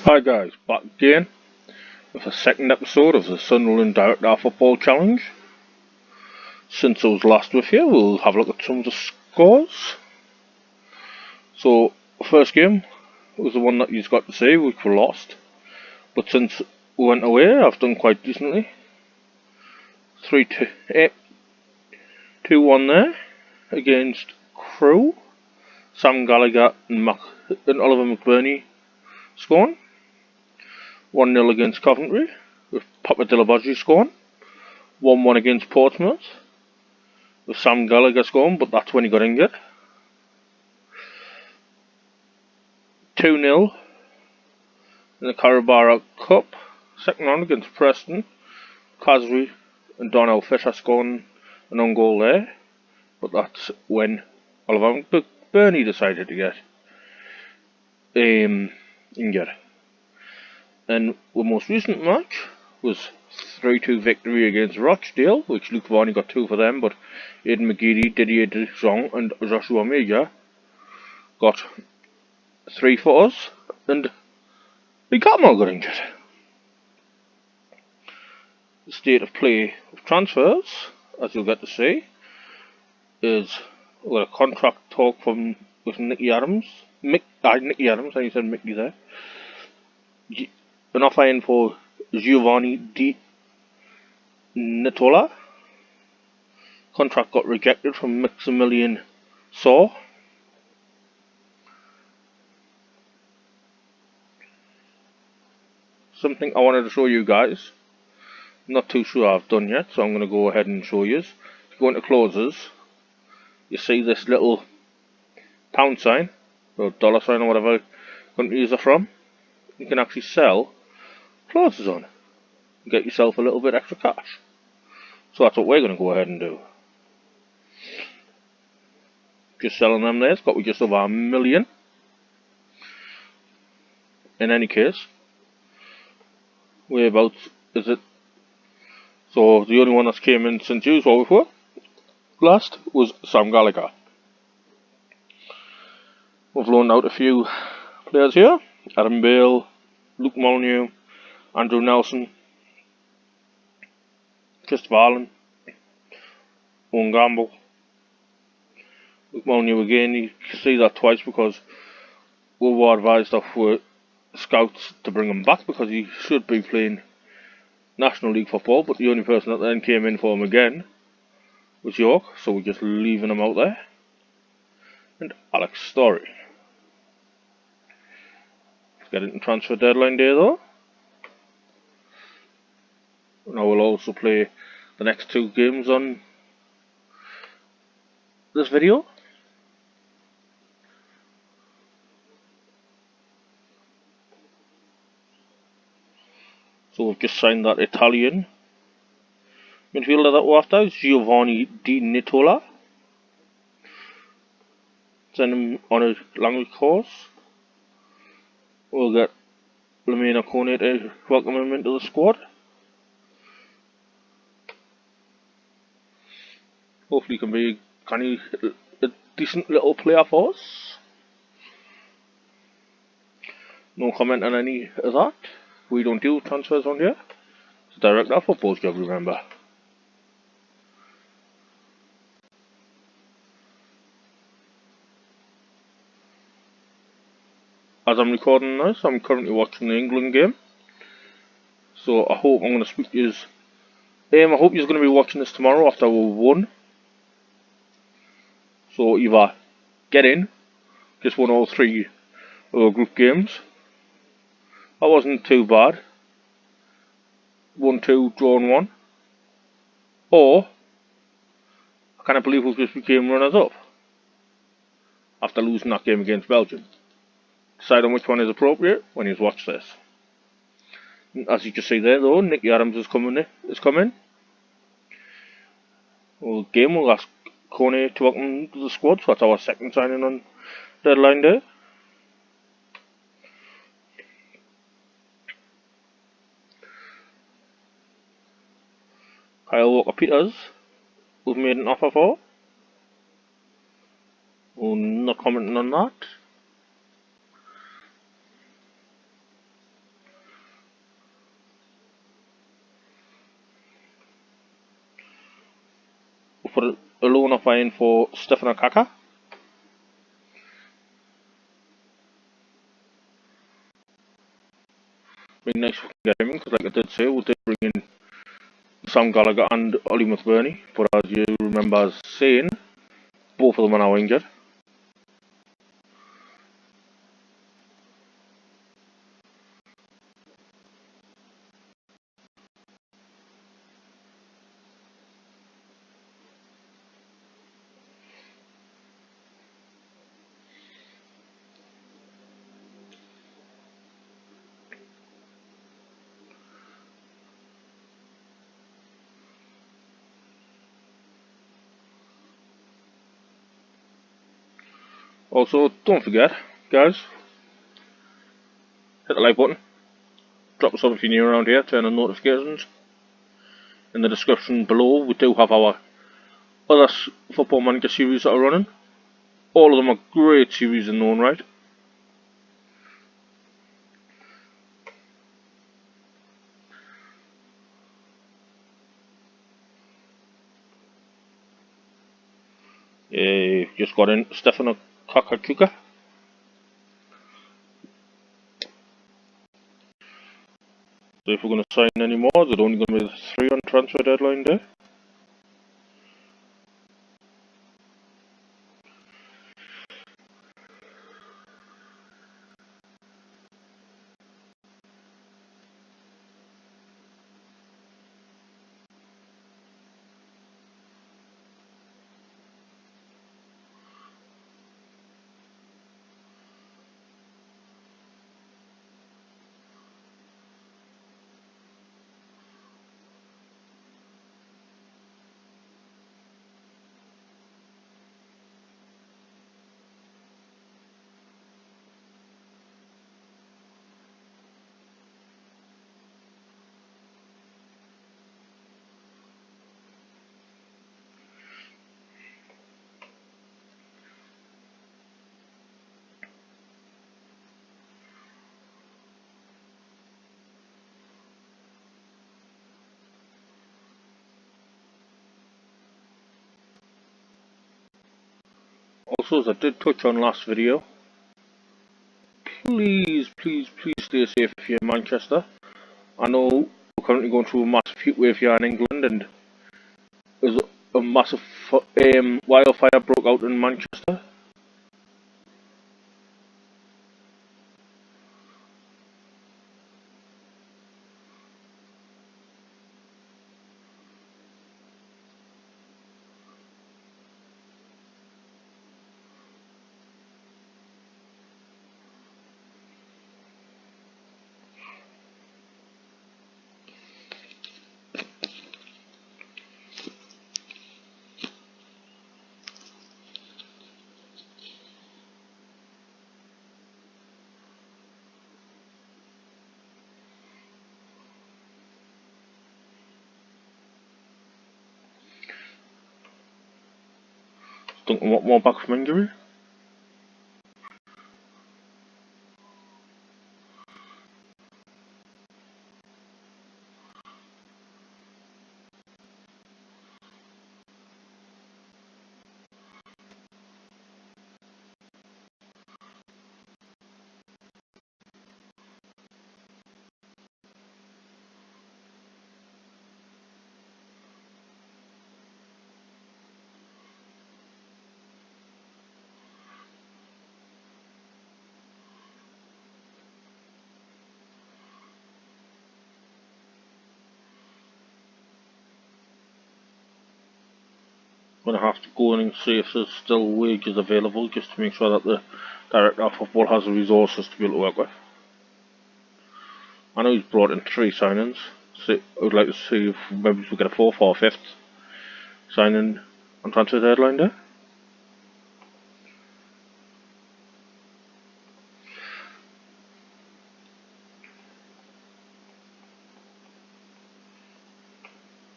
Hi guys, back again with a second episode of the Sunderland Director Football Challenge. Since I was last with you, we'll have a look at some of the scores. So, first game was the one that you've got to see, which we lost. But since we went away, I've done quite decently. 3-2-1 there against Crewe. Sam Gallagher and Oliver McBurney scoring. 1-0 against Coventry, with Papa Dillabodji scoring. 1-1 against Portsmouth, with Sam Gallagher scoring, but that's when he got injured. 2-0 in the Carabao Cup, second round against Preston. Kazri and Donnell Fisher scoring an own goal there, but that's when Oliver McBurney decided to get injured. And the most recent match was 3-2 victory against Rochdale, which Luke Varney got 2 for them, but Aidan McGeady, Didier Deschamps and Joshua Major got 3 for us, and we got more got injured. The state of play of transfers, as you'll get to see, is a contract talk with Nicky Adams. Nicky Adams, I said Mickey there. An offer in for Giovanni Di Nitola. Contract got rejected from Maximilian Saw. Something I wanted to show you guys. I'm not too sure I've done yet, so I'm going to go ahead and show you. If you go into closes, you see this little pound sign, or dollar sign, or whatever countries are from. You can actually sell closes on. Get yourself a little bit extra cash. So that's what we're going to go ahead and do. Just selling them there. It's got just over $1 million. In any case, whereabouts is it? So the only one that's came in since you saw before last was Sam Gallagher. We've loaned out a few players here. Adam Bale, Luke Molyneux, Andrew Nelson, Christopher Allen, Owen Gamble. Luke Molyneux again, you see that twice because we were advised off scouts to bring him back because he should be playing National League football, but the only person that then came in for him again was York, so we're just leaving him out there. And Alex Story. Let's get it in transfer deadline day though. And I will also play the next 2 games on this video. So we've just signed that Italian midfielder that we're after, Giovanni Di Nitola. Send him on a language course. We'll get Lamina Kone to welcome him into the squad. Hopefully he can be a decent little player for us. No comment on any of that. We don't do transfers on here. It's a director football job, remember. As I'm recording this, I'm currently watching the England game. So I hope I'm going to speak to you. I hope you're going to be watching this tomorrow after we've won. So either get in, just won all 3 of our group games. That wasn't too bad. 1-2, drawn 1. Or, I can't believe we just became runners up after losing that game against Belgium. Decide on which one is appropriate when you watch this. As you can see there though, Nicky Adams is coming. Well, game will ask Kone to welcome to the squad, so that's our second signing on deadline day. Kyle Walker-Peters, we've made an offer for. We're not commenting on that. put a loan offer in for Stefano Kaka. Be nice if we can get him in, because like I did say, we did bring in Sam Gallagher and Ollie McBurney, but as you remember us saying, both of them are now injured. Also, don't forget, guys, hit the like button, drop us off if you're new around here, turn on notifications. In the description below, we do have our other Football Manager series that are running. All of them are great series in their own right. Just got in Stefano Kakakuka. So if we're going to sign any more, there's only going to be 3 on transfer deadline day. Also, as I did touch on last video, please stay safe if you're in Manchester. I know we're currently going through a massive heatwave here in England, and there's a massive wildfire broke out in Manchester. Don't want more back from injury. Going to have to go in and see if there's still wages available, just to make sure that the director of football has the resources to be able to work with. I know he's brought in 3 signings, so I would like to see if maybe we get a 4th or 5th signing on transfer deadline day.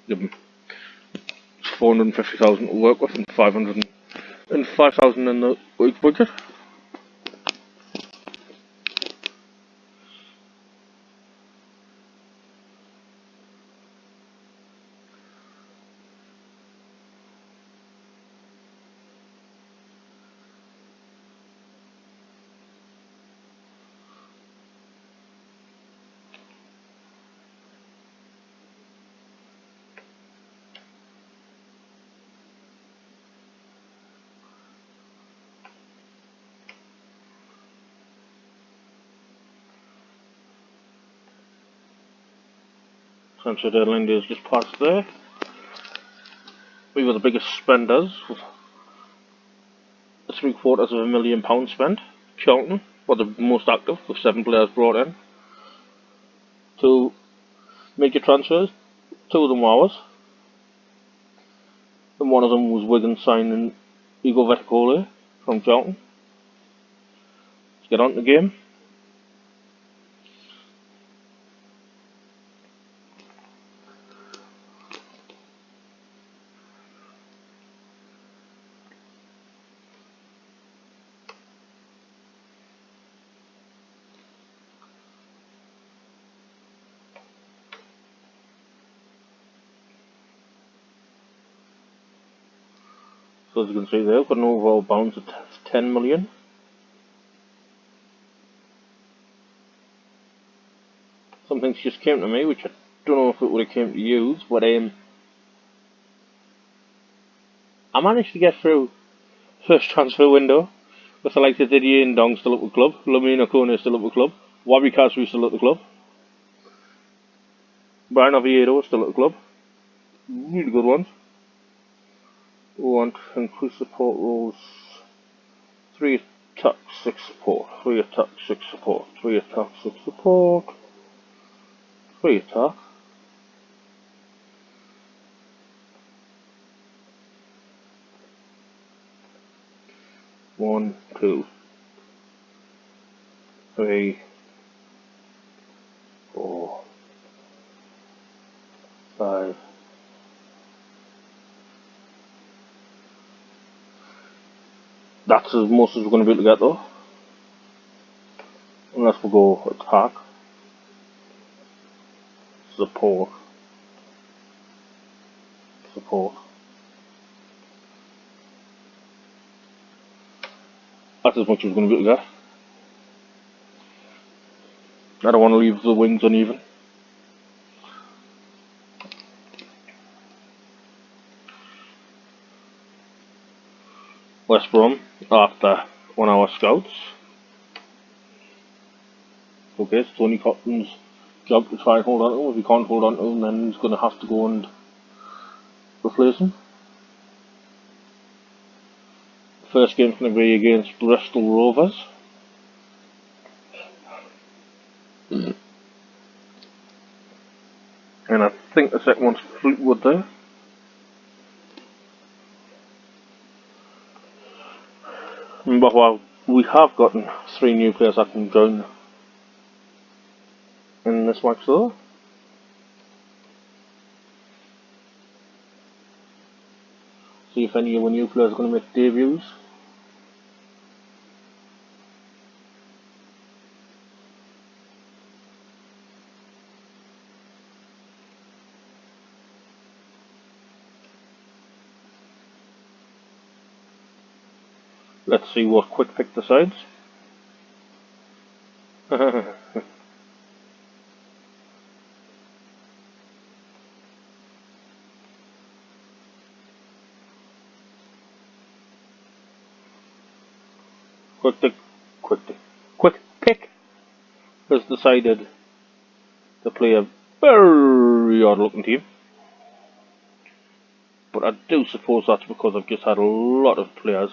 Give him 450,000 to work with and 5,000 in the week budget. Transfer deadline is just past there. We were the biggest spenders, with £750,000 spent. Charlton were the most active, with 7 players brought in. 2 major transfers, 2 of them were ours. And one of them was Wigan signing Igor Vetikole from Charlton. Let's get on to the game. So as you can see there, we've got an overall balance of 10 million. Some things just came to me, which I don't know if it would have came to you, but I managed to get through first transfer window with the likes of Didier and Dong still at the club, Lamina Kone still at the club, Wabi Kasri still at the club, Brian Oviedo still at the club. Really good ones. We want to increase support roles. 3 attack, 6 support, 3 attack, 6 support, 3 attack, 6 support, 3 attack. One, 2, 3, 4, 5. That's as most as we're going to be able to get though. Unless we go attack, support, support. That's as much as we're going to be able to get. I don't want to leave the wings uneven. West Brom after 1 hour scouts. Okay, it's Tony Cotton's job to try and hold on to him. If he can't hold on to him, then he's going to have to go and replace him. The first game's going to be against Bristol Rovers. And I think the second one's Fleetwood there. But while we have gotten 3 new players that can join in this match though. See if any of the new players are going to make debuts. Let's see what Quick Pick decides. Quick Pick has decided to play a very odd looking team. But I do suppose that's because I've just had a lot of players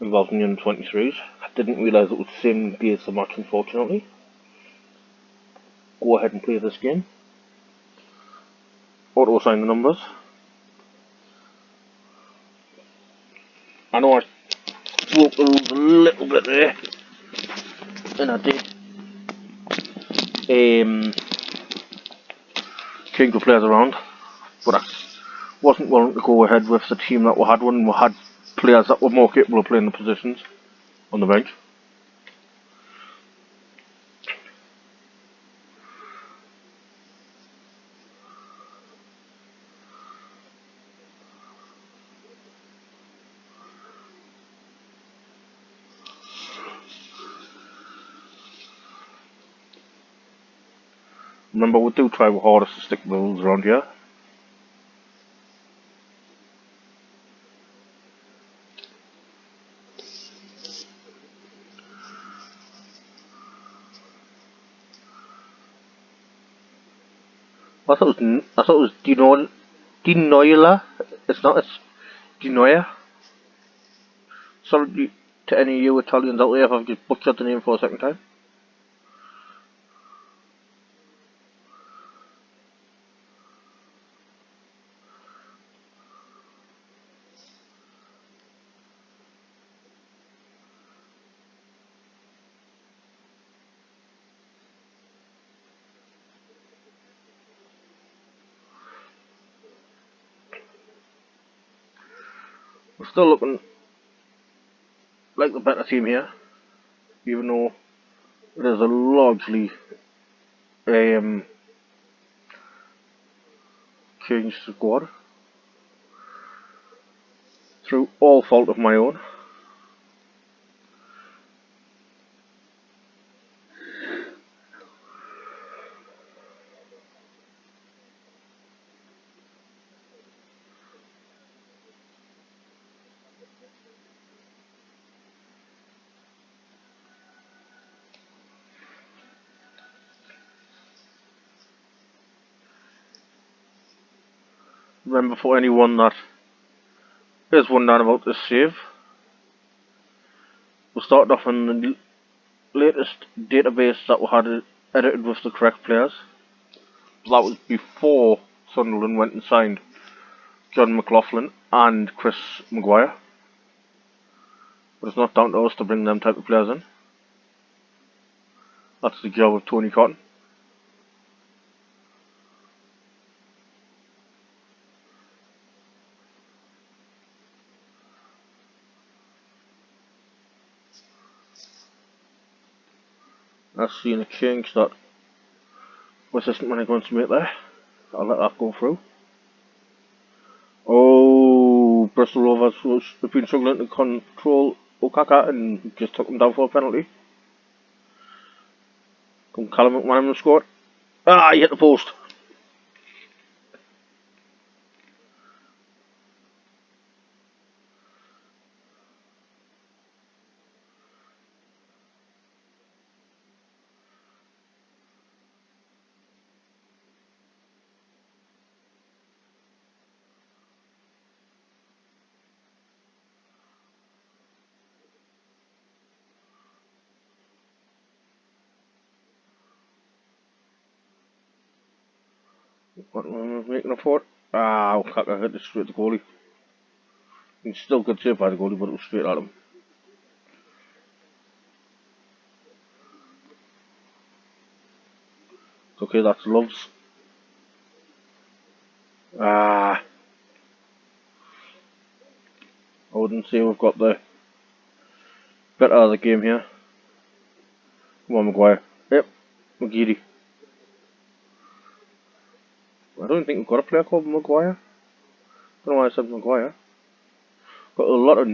involved in the under-23s. I didn't realise it was the same day as the match, unfortunately. Go ahead and play this game. Auto-assign the numbers. I know I broke the rules a little bit there, and I did change the players around, but I wasn't willing to go ahead with the team that we had when we had players that were more capable of playing the positions on the bench. Remember, we do try our hardest to stick to the rules around here. I thought it was Dinoila. It's not. It's Dinoia. Sorry to any of you Italians out there if I've just butchered the name for a second time. We're still looking like the better team here, even though it is a largely changed squad through all fault of my own. Remember, for anyone that is wondering about this save, we started off in the latest database that we had edited with the correct players. That was before Sunderland went and signed John McLaughlin and Chris Maguire. But it's not down to us to bring them type of players in. That's the job of Tony Cotton. I've seen a change that assistant management's made there. I'll let that go through. Oh, Bristol Rovers have been struggling to control Okaka and just took them down for a penalty. Come Callum McManaman scored. Ah, he hit the post. What am I making a for? Ah, Okaka hit it straight to the goalie. He's still good saved by the goalie, but it was straight at him. It's okay, that's Loves. Ah, I wouldn't say we've got the better of the game here. Come on, Maguire. Yep, McGeady. I don't think we've got a player called Maguire. I don't know why I said Maguire. Got a lot of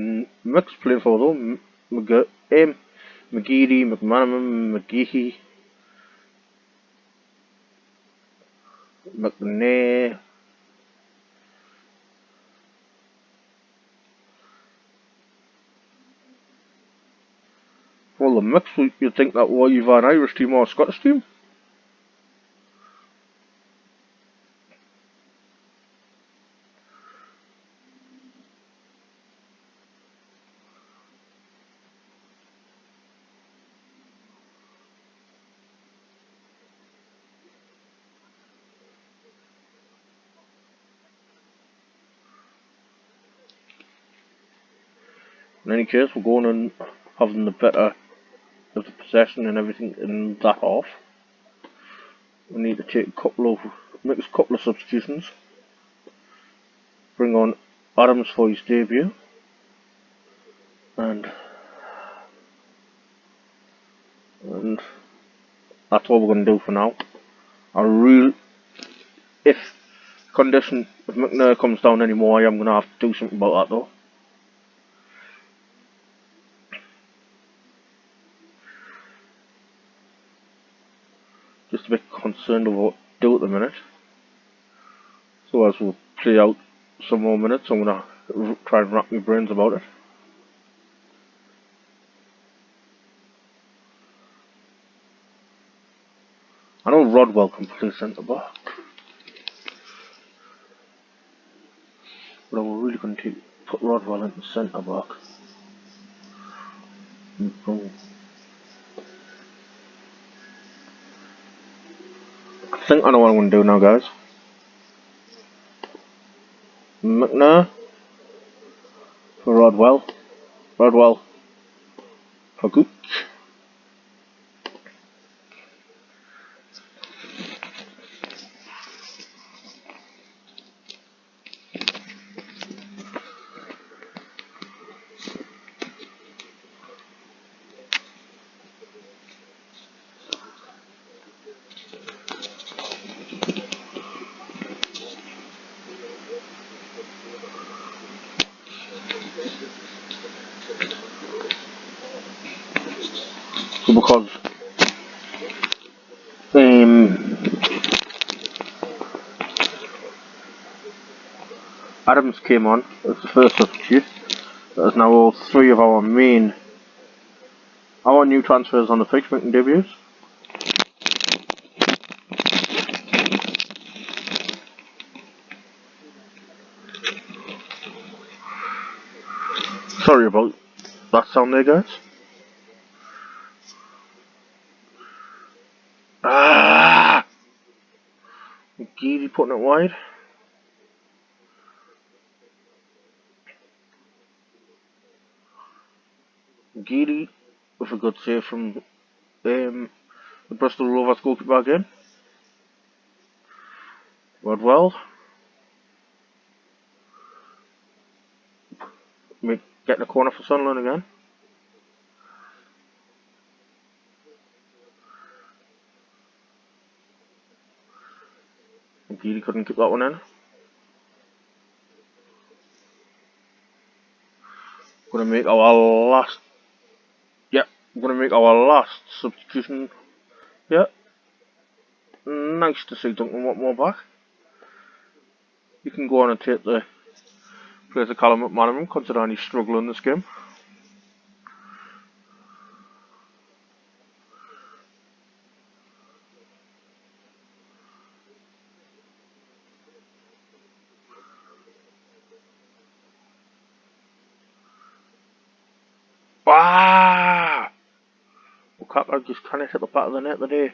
mixed playing for though. McGeady, McManaman, McGeehee, McNair. Well, the mix, you'd think that was either an Irish team or a Scottish team. In any case, we're going and having the better of the possession and everything in that half. We need to take make a couple of substitutions. Bring on Adams for his debut. And that's what we're going to do for now. If condition of McNair comes down anymore, I am going to have to do something about that though. Just a bit concerned of what to do at the minute. So as we'll play out some more minutes, I'm going to try and wrap my brains about it. I know Rodwell can play centre back. really going to put Rodwell in the centre back. I think I know what I'm going to do now, guys. McNair for Rodwell. Rodwell for Gooch. Because Adams came on as the first substitute. That is now all three of our new transfers on the pitch making debuts. Sorry about that sound there, guys. Geedy putting it wide. Geedy with a good save from the Bristol Rovers goalkeeper again. Rodwell. Getting a corner for Sunderland again. Geedy couldn't keep that one in. Gonna make our last. Yep, gonna make our last substitution. Yep. Nice to see Duncan Watmore back. You can go on and take the place of Callum McManaman, considering he's struggling this game. Ah! Okaka just trying to hit the back of the net today.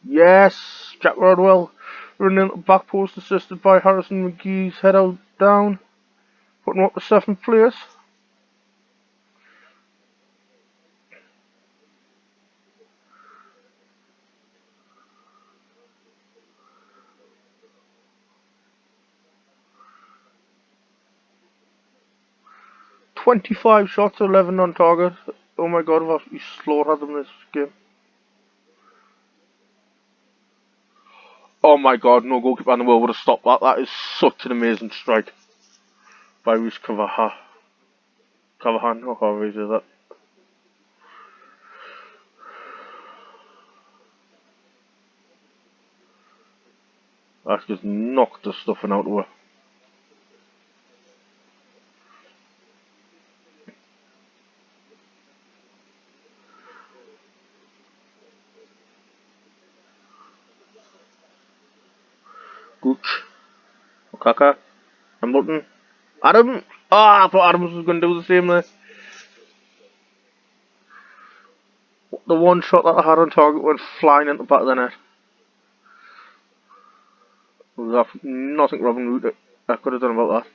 Yes! Jack Rodwell running into the back post, assisted by Harrison McGee's head out down, putting up the 7th place. "25 shots, 11 on target." Oh my god, I've absolutely slaughtered them this game. Oh my god, no goalkeeper in the world would have stopped that. That is such an amazing strike by Rhys Cavahan. Cavahan, or however he says that. That's just knocked the stuffing out of her. Gooch. Okaka. Hamilton. Adam! Ah, I thought Adams was going to do the same there. The one shot that I had on target went flying into the back of the net. There's nothing Robin Root I could have done about that.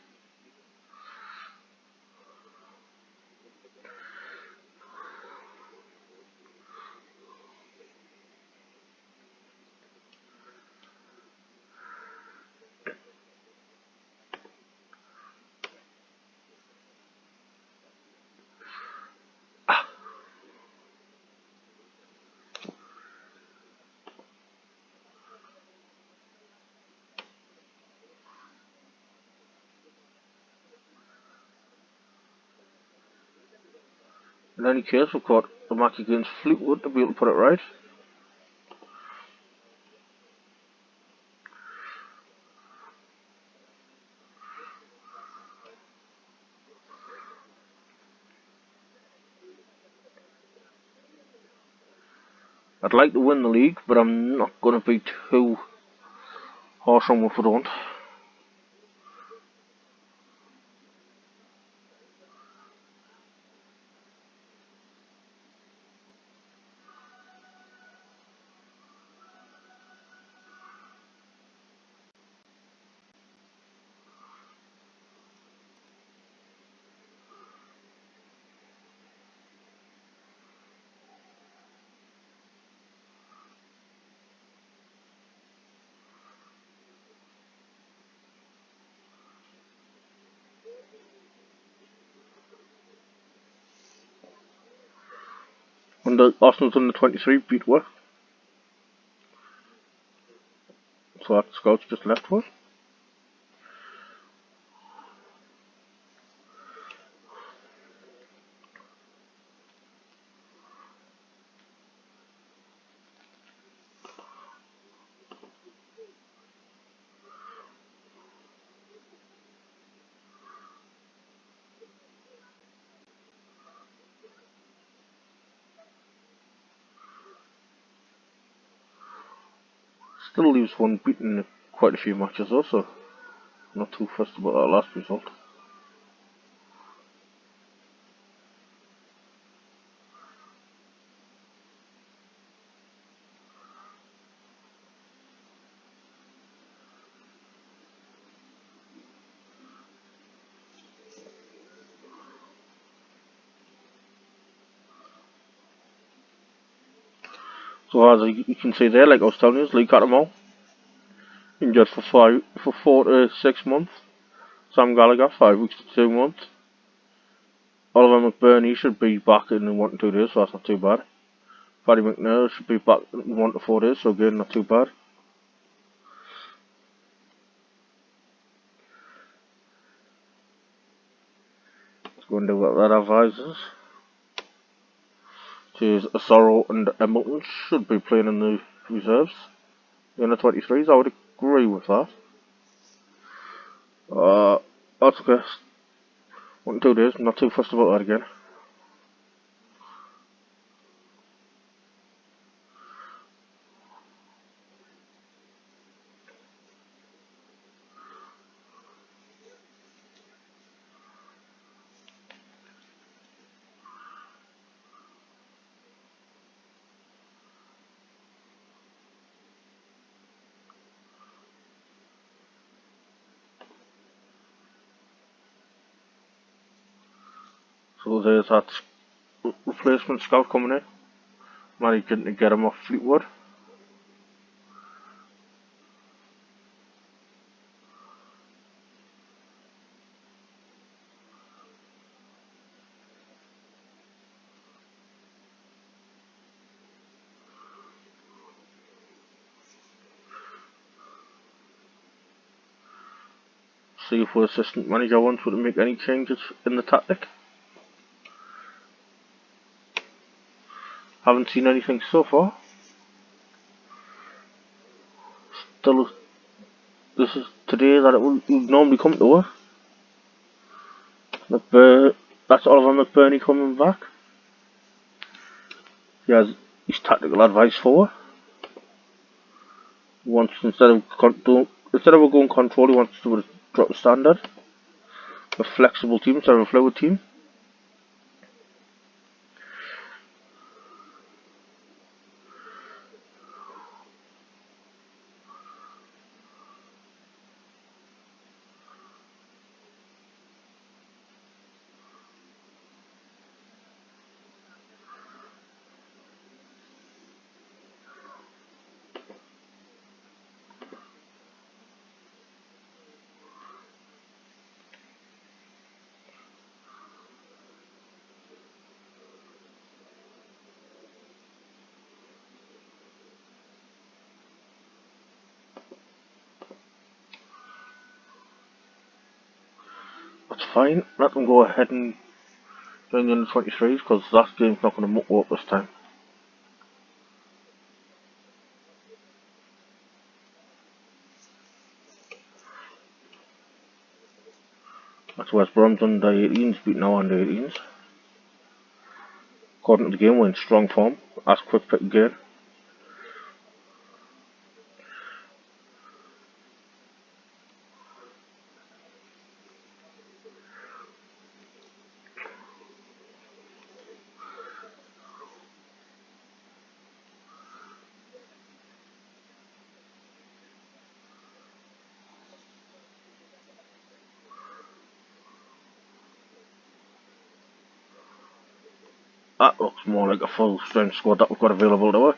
In any case, we've got the match against Fleetwood to be able to put it right. I'd like to win the league, but I'm not going to be too harsh on if I don't. And the Arsenal's under 23 beat what? So that Scouts just left what? Still leaves one beaten in quite a few matches also. Not too fussed about that last result. So as you can see there, like I was telling you, Lee Cattermole injured for 4 to 6 months. Sam Gallagher 5 weeks to 2 months. Oliver McBurney should be back in 1 to 2 days, so that's not too bad. Paddy McNair should be back in 1 to 4 days, so again not too bad. Let's go and do what that advises. Cheers, Sorrow and Embleton should be playing in the reserves. In the 23s, I would agree with that. That's okay. 1 to 2 days, not too fussed about that again. So there's that replacement scout coming in. Managing to get him off Fleetwood. See if the assistant manager wants to make any changes in the tactic. Haven't seen anything so far. Still, this is today that it would normally come to her. That's Oliver McBurney coming back. He has his tactical advice for her. He wants, instead of going control, he wants to drop the standard. A flexible team instead of a fluid team. That's fine. Let them go ahead and join the under 23s because that game's not going to muck up this time. That's West Brom's under 18s beating our under 18s. According to the game, we're in strong form. That's quick pick again. That looks more like a full strength squad that we've got available to us.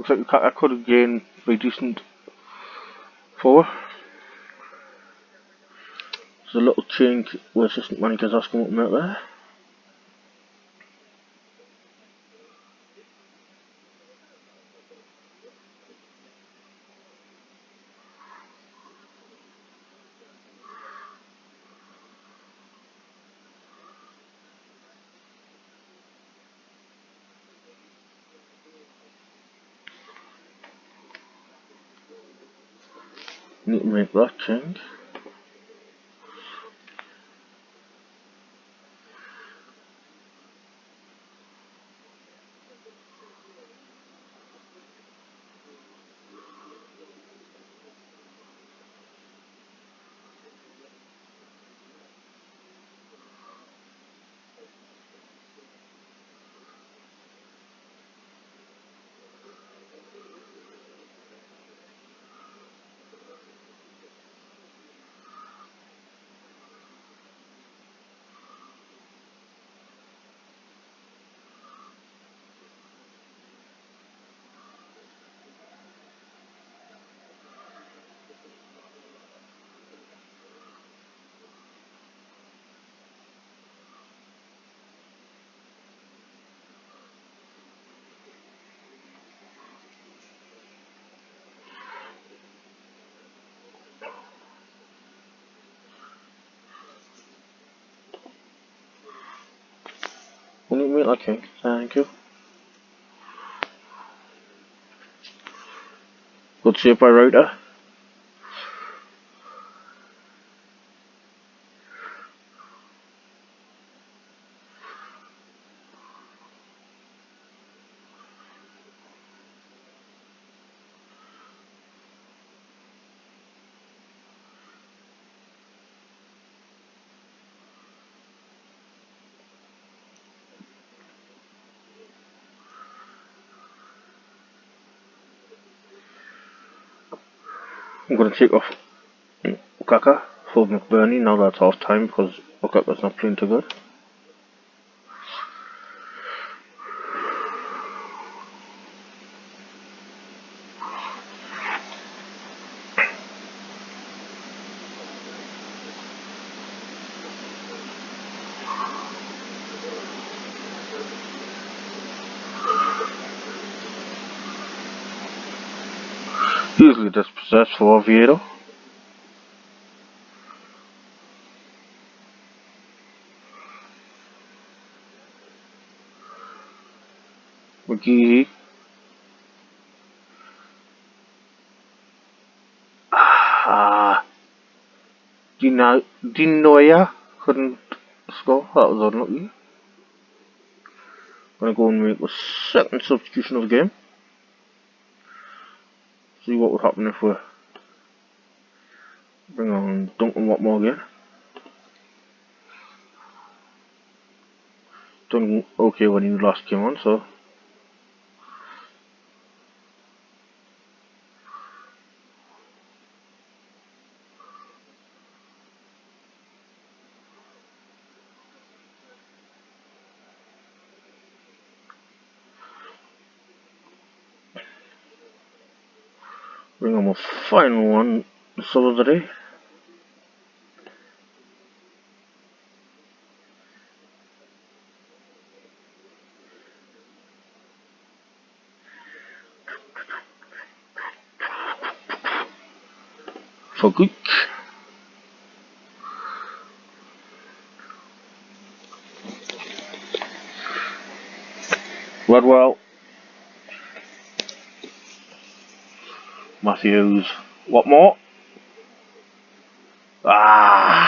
Looks like I could have gained very decent forward. There's a little change where assistant manager's asking what to make there. Need to make that change. Will you make that change? Thank you. Good save by Router. I'm going to take off Okaka for McBurney now that's half time because Okaka's not playing too good. Usually dispossessed for Oviedo. McGee. Dinoya couldn't score. That was unlucky. Gonna go and make the second substitution of the game. See what would happen if we bring on Duncan Watmore again. Done okay when he last came on, so bring on my final one, the sub of the day. For Gooch. Redwell. Matthews. What more? Ah!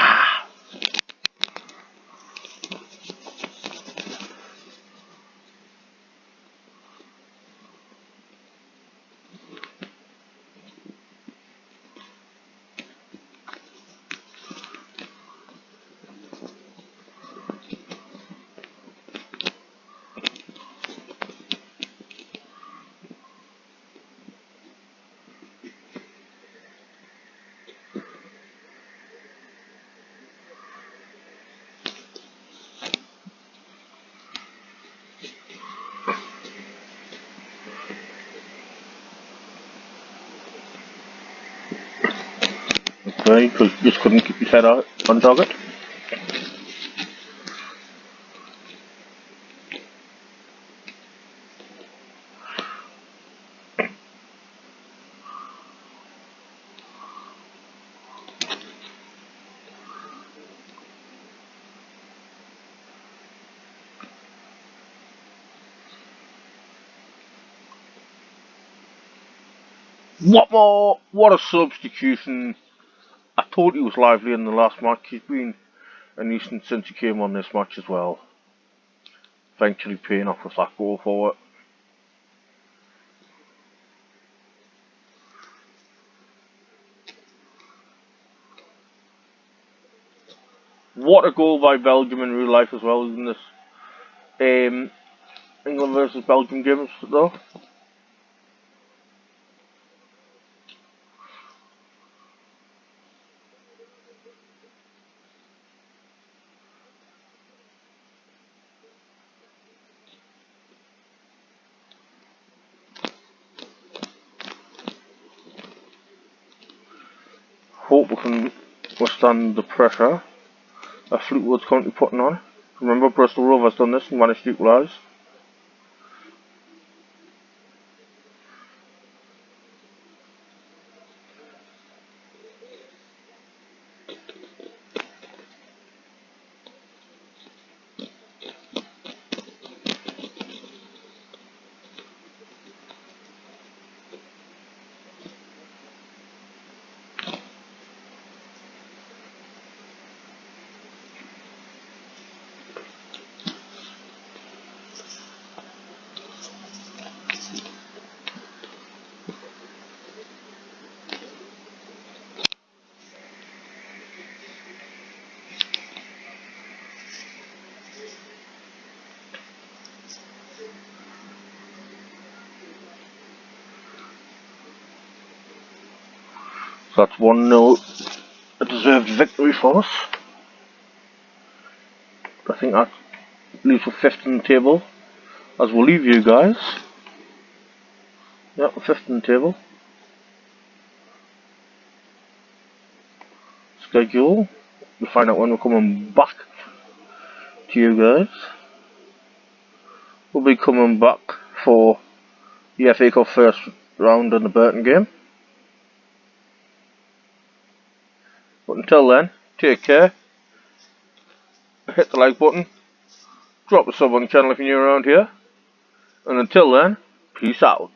right? Because you just couldn't keep your head out on target. What more? What a substitution! I thought he was lively in the last match. He's been a nuisance since he came on this match as well. Eventually paying off with that goal for it. What a goal by Belgium in real life as well, isn't this? England versus Belgium games though. Hope we can withstand the pressure that Fleetwood's currently putting on. Remember, Bristol Rovers done this and managed to equalise. So that's 1-0, a deserved victory for us. I think that leaves us 5th in the table, as we'll leave you guys. Yep, 5th in the table. Schedule, we'll find out when we're coming back to you guys. We'll be coming back for the FA Cup first round in the Burton game. But until then, take care. Hit the like button. Drop a sub on the channel if you're new around here. And until then, peace out.